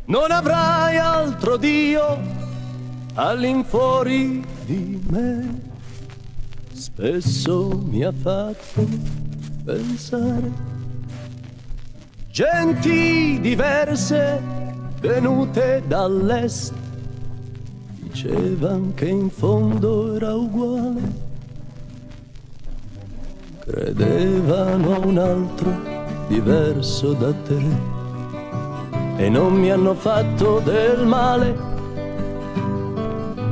Non avrai altro Dio all'infuori di me. Spesso mi ha fatto pensare. Genti diverse venute dall'est dicevan che in fondo era uguale. Credevano a un altro diverso da te e non mi hanno fatto del male.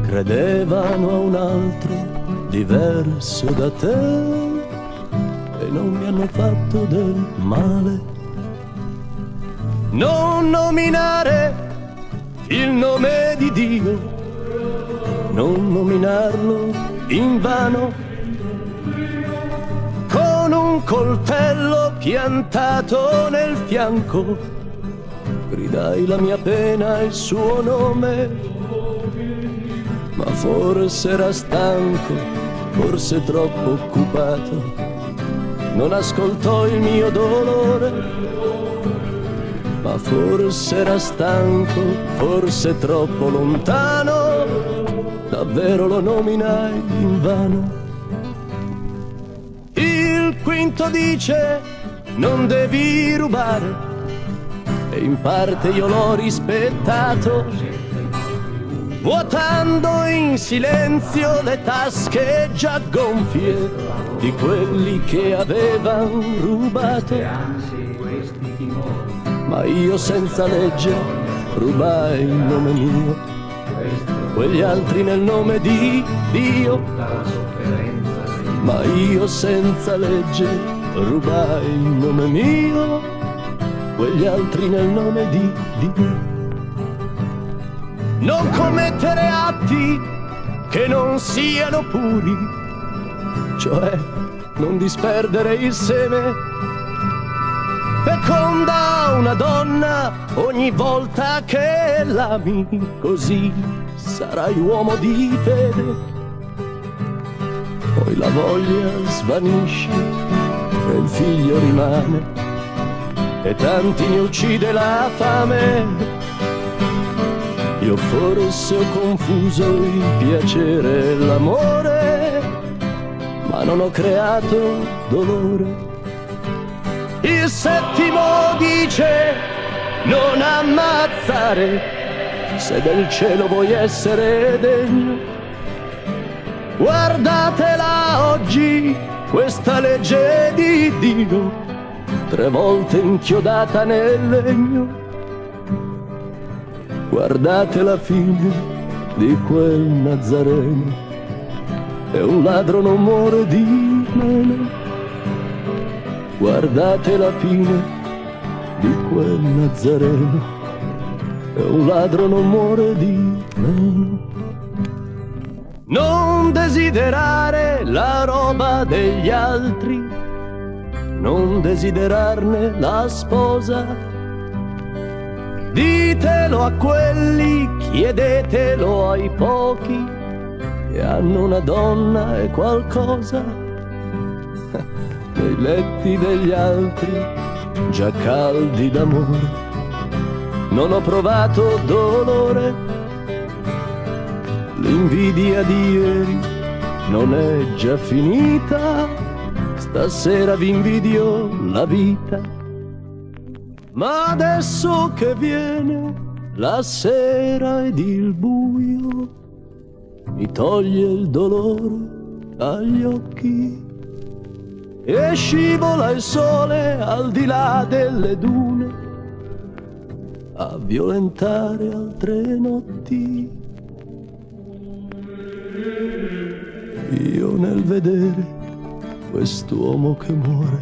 Credevano a un altro diverso da te e non mi hanno fatto del male. Non nominare il nome di Dio, non nominarlo invano. Con un coltello piantato nel fianco gridai la mia pena e il suo nome. Ma forse era stanco, forse troppo occupato, non ascoltò il mio dolore. Ma forse era stanco, forse troppo lontano, davvero lo nominai invano. Il quinto dice non devi rubare e in parte io l'ho rispettato, vuotando in silenzio le tasche già gonfie di quelli che avevano rubato. Ma io senza legge rubai il nome mio, quegli altri nel nome di Dio. Ma io senza legge rubai il nome mio, quegli altri nel nome di Dio. Non commettere atti che non siano puri, cioè non disperdere il seme. Feconda una donna ogni volta che l'ami, così sarai uomo di fede. Poi la voglia svanisce e il figlio rimane e tanti ne uccide la fame. Io forse ho confuso il piacere e l'amore, ma non ho creato dolore. Il settimo dice non ammazzare se del cielo vuoi essere degno. Guardatela oggi questa legge di Dio, 3 volte inchiodata nel legno. Guardate la fine di quel Nazareno, e un ladro non muore di meno. Guardate la fine di quel Nazareno, e un ladro non muore di meno. Non desiderare la roba degli altri, non desiderarne la sposa. Ditelo a quelli, chiedetelo ai pochi che hanno una donna e qualcosa. Nei letti degli altri, già caldi d'amore, non ho provato dolore. L'invidia di ieri non è già finita, stasera vi invidio la vita. Ma adesso che viene la sera ed il buio, mi toglie il dolore dagli occhi e scivola il sole al di là delle dune a violentare altre notti. Io nel vedere quest'uomo che muore,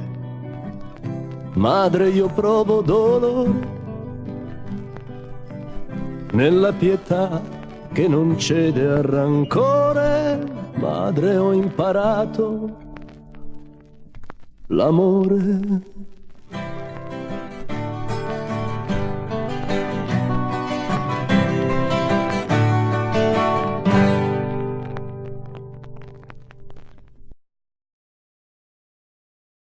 madre, io provo dolore. Nella pietà che non cede al rancore, madre, ho imparato l'amore.